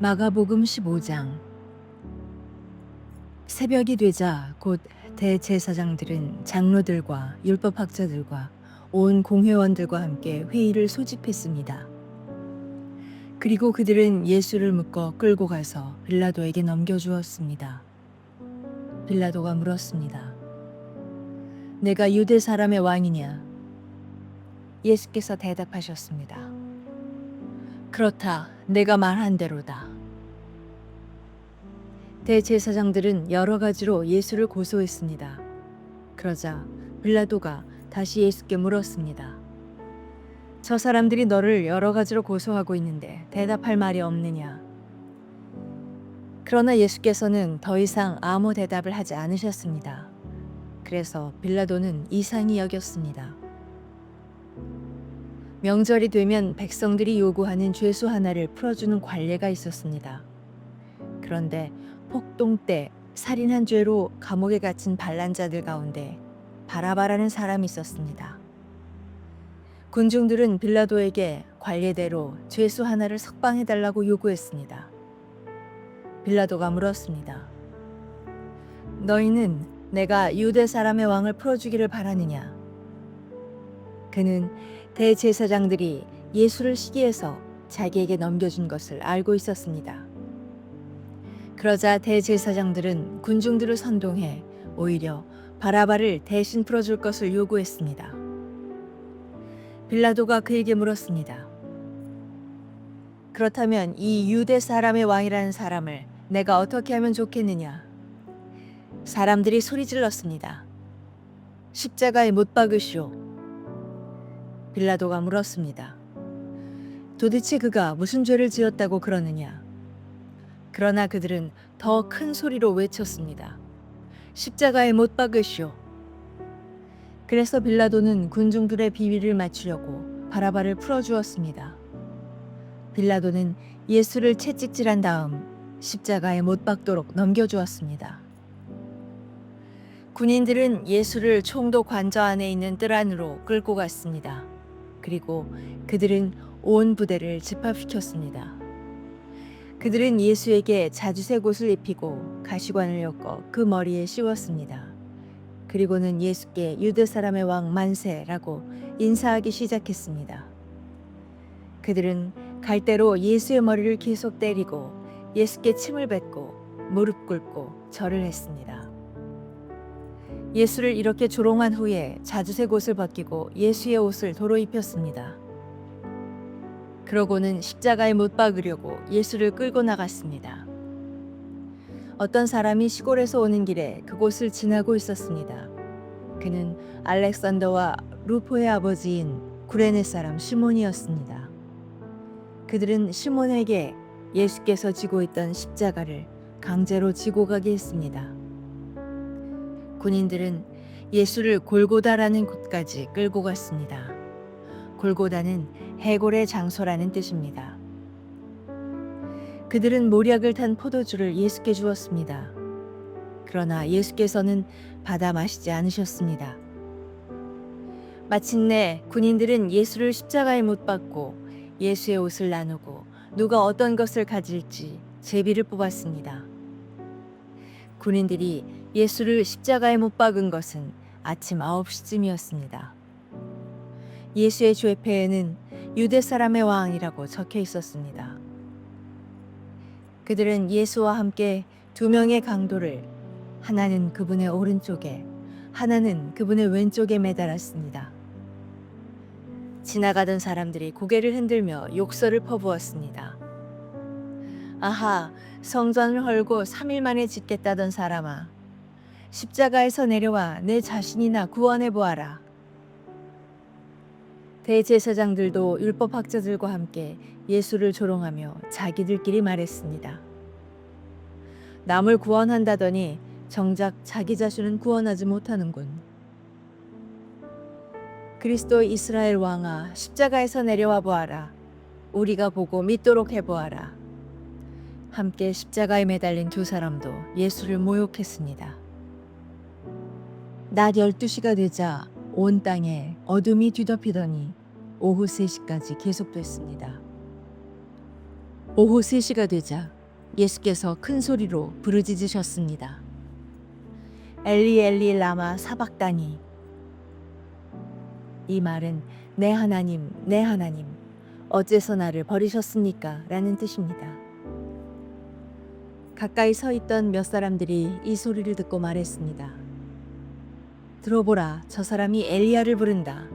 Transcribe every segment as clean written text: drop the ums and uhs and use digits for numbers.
마가복음 15장. 새벽이 되자 곧 대제사장들은 장로들과 율법학자들과 온 공회원들과 함께 회의를 소집했습니다. 그리고 그들은 예수를 묶어 끌고 가서 빌라도에게 넘겨주었습니다. 빌라도가 물었습니다. 내가 유대 사람의 왕이냐? 예수께서 대답하셨습니다. 그렇다, 내가 말한 대로다. 대제사장들은 여러 가지로 예수를 고소했습니다. 그러자 빌라도가 다시 예수께 물었습니다. 저 사람들이 너를 여러 가지로 고소하고 있는데 대답할 말이 없느냐? 그러나 예수께서는 더 이상 아무 대답을 하지 않으셨습니다. 그래서 빌라도는 이상히 여겼습니다. 명절이 되면 백성들이 요구하는 죄수 하나를 풀어주는 관례가 있었습니다. 그런데 폭동 때 살인한 죄로 감옥에 갇힌 반란자들 가운데 바라바라는 사람이 있었습니다. 군중들은 빌라도에게 관례대로 죄수 하나를 석방해달라고 요구했습니다. 빌라도가 물었습니다. 너희는 내가 유대 사람의 왕을 풀어주기를 바라느냐? 그는 대제사장들이 예수를 시기해서 자기에게 넘겨준 것을 알고 있었습니다. 그러자 대제사장들은 군중들을 선동해 오히려 바라바를 대신 풀어줄 것을 요구했습니다. 빌라도가 그에게 물었습니다. 그렇다면 이 유대 사람의 왕이라는 사람을 내가 어떻게 하면 좋겠느냐? 사람들이 소리 질렀습니다. 십자가에 못 박으시오. 빌라도가 물었습니다. 도대체 그가 무슨 죄를 지었다고 그러느냐? 그러나 그들은 더 큰 소리로 외쳤습니다. 십자가에 못 박으시오. 그래서 빌라도는 군중들의 비위를 맞추려고 바라바를 풀어주었습니다. 빌라도는 예수를 채찍질한 다음 십자가에 못 박도록 넘겨주었습니다. 군인들은 예수를 총독 관저 안에 있는 뜰 안으로 끌고 갔습니다. 그리고 그들은 온 부대를 집합시켰습니다. 그들은 예수에게 자주색 옷을 입히고 가시관을 엮어 그 머리에 씌웠습니다. 그리고는 예수께 유대 사람의 왕 만세라고 인사하기 시작했습니다. 그들은 갈대로 예수의 머리를 계속 때리고 예수께 침을 뱉고 무릎 꿇고 절을 했습니다. 예수를 이렇게 조롱한 후에 자주색 옷을 벗기고 예수의 옷을 도로 입혔습니다. 그러고는 십자가에 못 박으려고 예수를 끌고 나갔습니다. 어떤 사람이 시골에서 오는 길에 그곳을 지나고 있었습니다. 그는 알렉산더와 루포의 아버지인 구레네 사람 시몬이었습니다. 그들은 시몬에게 예수께서 지고 있던 십자가를 강제로 지고 가게 했습니다. 군인들은 예수를 골고다라는 곳까지 끌고 갔습니다. 골고다는 해골의 장소라는 뜻입니다. 그들은 모략을 탄 포도주를 예수께 주었습니다. 그러나 예수께서는 받아 마시지 않으셨습니다. 마침내 군인들은 예수를 십자가에 못 박고 예수의 옷을 나누고 누가 어떤 것을 가질지 제비를 뽑았습니다. 군인들이 예수를 십자가에 못 박은 것은 아침 9시쯤이었습니다. 예수의 죄패에는 유대 사람의 왕이라고 적혀 있었습니다. 그들은 예수와 함께 두 명의 강도를 하나는 그분의 오른쪽에 하나는 그분의 왼쪽에 매달았습니다. 지나가던 사람들이 고개를 흔들며 욕설을 퍼부었습니다. 아하, 성전을 헐고 3일 만에 짓겠다던 사람아, 십자가에서 내려와 내 자신이나 구원해 보아라. 대제사장들도 율법학자들과 함께 예수를 조롱하며 자기들끼리 말했습니다. 남을 구원한다더니 정작 자기 자신은 구원하지 못하는군. 그리스도 이스라엘 왕아, 십자가에서 내려와 보아라. 우리가 보고 믿도록 해보아라. 함께 십자가에 매달린 두 사람도 예수를 모욕했습니다. 낮 12시가 되자 온 땅에 어둠이 뒤덮이더니 오후 3시까지 계속됐습니다. 오후 3시가 되자 예수께서 큰 소리로 부르짖으셨습니다. 엘리 엘리 라마 사박다니. 이 말은 내 하나님, 내 하나님, 어째서 나를 버리셨습니까? 라는 뜻입니다. 가까이 서 있던 몇 사람들이 이 소리를 듣고 말했습니다. 들어보라, 저 사람이 엘리야를 부른다.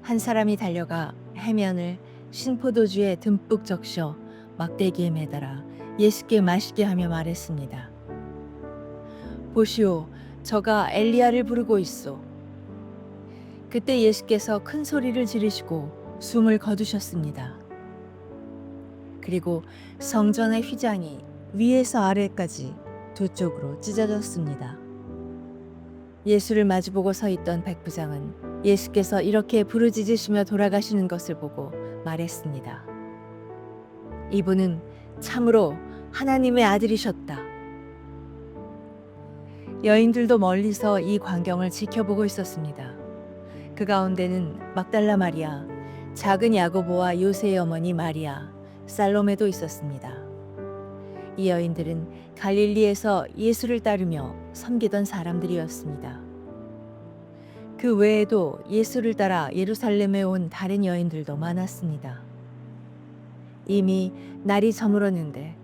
한 사람이 달려가 해면을 신포도주에 듬뿍 적셔 막대기에 매달아 예수께 마시게 하며 말했습니다. 보시오, 저가 엘리야를 부르고 있소. 그때 예수께서 큰 소리를 지르시고 숨을 거두셨습니다. 그리고 성전의 휘장이 위에서 아래까지 두 쪽으로 찢어졌습니다. 예수를 마주보고 서 있던 백부장은 예수께서 이렇게 부르짖으시며 돌아가시는 것을 보고 말했습니다. 이분은 참으로 하나님의 아들이셨다. 여인들도 멀리서 이 광경을 지켜보고 있었습니다. 그 가운데는 막달라 마리아, 작은 야고보와 요새의 어머니 마리아, 살로메도 있었습니다. 이 여인들은 갈릴리에서 예수를 따르며 섬기던 사람들이었습니다. 그 외에도 예수를 따라 예루살렘에 온 다른 여인들도 많았습니다. 이미 날이 저물었는데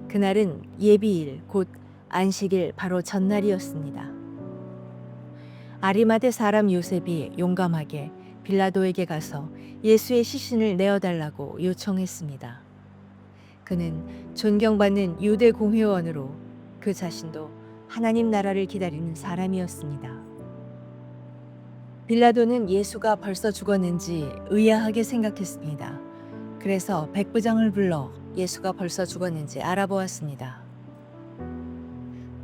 그날은 예비일 곧 안식일 바로 전날이었습니다. 아리마대 사람 요셉이 용감하게 빌라도에게 가서 예수의 시신을 내어달라고 요청했습니다. 그는 존경받는 유대 공회원으로 그 자신도 하나님 나라를 기다리는 사람이었습니다. 빌라도는 예수가 벌써 죽었는지 의아하게 생각했습니다. 그래서 백부장을 불러 예수가 벌써 죽었는지 알아보았습니다.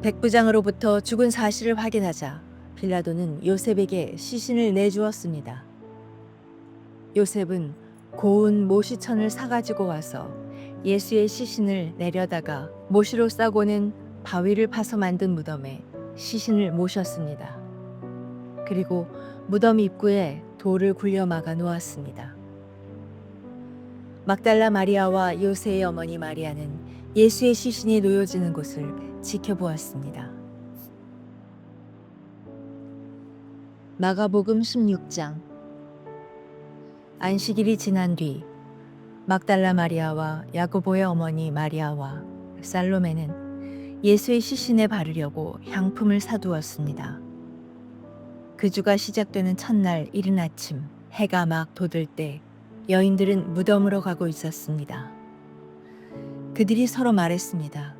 백부장으로부터 죽은 사실을 확인하자 빌라도는 요셉에게 시신을 내주었습니다. 요셉은 고운 모시천을 사가지고 와서 예수의 시신을 내려다가 모시로 싸고는 바위를 파서 만든 무덤에 시신을 모셨습니다. 그리고 무덤 입구에 돌을 굴려 막아 놓았습니다. 막달라 마리아와 요새의 어머니 마리아는 예수의 시신이 놓여지는 곳을 지켜보았습니다. 마가복음 16장. 안식일이 지난 뒤 막달라 마리아와 야고보의 어머니 마리아와 살로메는 예수의 시신에 바르려고 향품을 사두었습니다. 그 주가 시작되는 첫날 이른 아침 해가 막 돋을 때 여인들은 무덤으로 가고 있었습니다. 그들이 서로 말했습니다.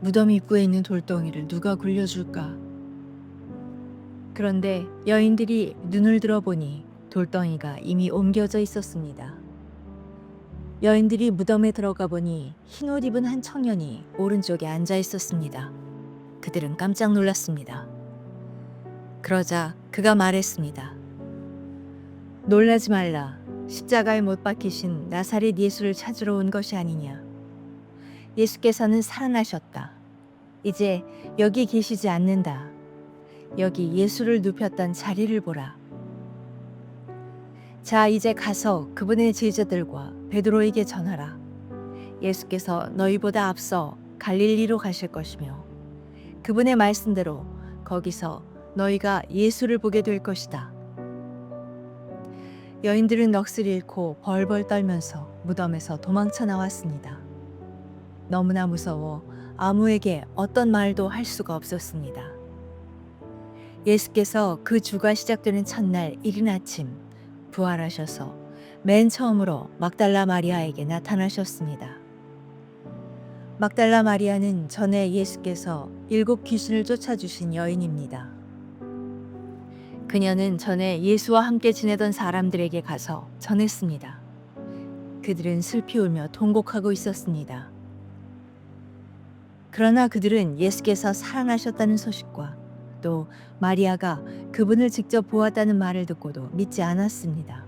무덤 입구에 있는 돌덩이를 누가 굴려줄까? 그런데 여인들이 눈을 들어보니 돌덩이가 이미 옮겨져 있었습니다. 여인들이 무덤에 들어가 보니 흰옷 입은 한 청년이 오른쪽에 앉아 있었습니다. 그들은 깜짝 놀랐습니다. 그러자 그가 말했습니다. 놀라지 말라. 십자가에 못 박히신 나사렛 예수를 찾으러 온 것이 아니냐. 예수께서는 살아나셨다. 이제 여기 계시지 않는다. 여기 예수를 눕혔던 자리를 보라. 자, 이제 가서 그분의 제자들과 베드로에게 전하라. 예수께서 너희보다 앞서 갈릴리로 가실 것이며 그분의 말씀대로 거기서 너희가 예수를 보게 될 것이다. 여인들은 넋을 잃고 벌벌 떨면서 무덤에서 도망쳐 나왔습니다. 너무나 무서워 아무에게 어떤 말도 할 수가 없었습니다. 예수께서 그 주가 시작되는 첫날 이른 아침 부활하셔서 맨 처음으로 막달라 마리아에게 나타나셨습니다. 막달라 마리아는 전에 예수께서 7 귀신을 쫓아주신 여인입니다. 그녀는 전에 예수와 함께 지내던 사람들에게 가서 전했습니다. 그들은 슬피 울며 통곡하고 있었습니다. 그러나 그들은 예수께서 살아나셨다는 소식과 또 마리아가 그분을 직접 보았다는 말을 듣고도 믿지 않았습니다.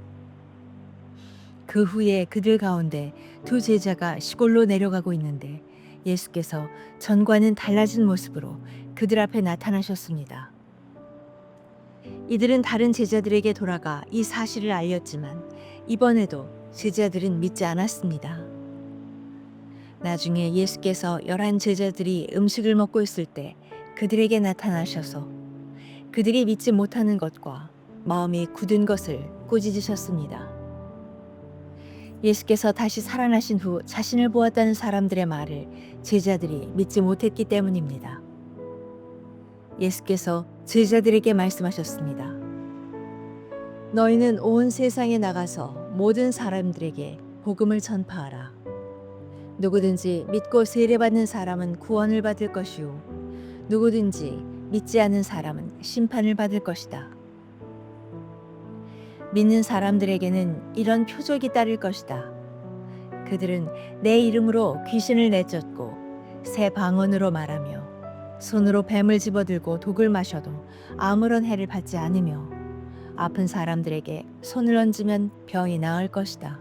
그 후에 그들 가운데 2 제자가 시골로 내려가고 있는데 예수께서 전과는 달라진 모습으로 그들 앞에 나타나셨습니다. 이들은 다른 제자들에게 돌아가 이 사실을 알렸지만 이번에도 제자들은 믿지 않았습니다. 나중에 예수께서 11 제자들이 음식을 먹고 있을 때 그들에게 나타나셔서 그들이 믿지 못하는 것과 마음이 굳은 것을 꾸짖으셨습니다. 예수께서 다시 살아나신 후 자신을 보았다는 사람들의 말을 제자들이 믿지 못했기 때문입니다. 예수께서 제자들에게 말씀하셨습니다. 너희는 온 세상에 나가서 모든 사람들에게 복음을 전파하라. 누구든지 믿고 세례받는 사람은 구원을 받을 것이요 누구든지 믿지 않는 사람은 심판을 받을 것이다. 믿는 사람들에게는 이런 표적이 따를 것이다. 그들은 내 이름으로 귀신을 내쫓고 새 방언으로 말하며 손으로 뱀을 집어들고 독을 마셔도 아무런 해를 받지 않으며 아픈 사람들에게 손을 얹으면 병이 나을 것이다.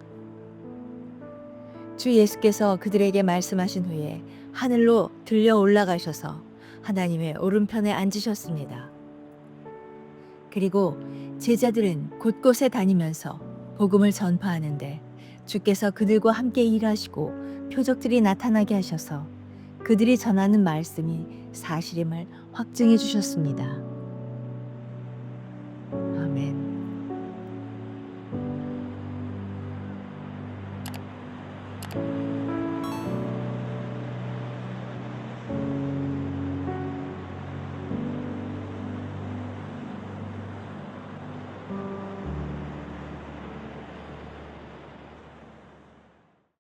주 예수께서 그들에게 말씀하신 후에 하늘로 들려 올라가셔서 하나님의 오른편에 앉으셨습니다. 그리고 제자들은 곳곳에 다니면서 복음을 전파하는데 주께서 그들과 함께 일하시고 표적들이 나타나게 하셔서 그들이 전하는 말씀이 사실임을 확증해 주셨습니다.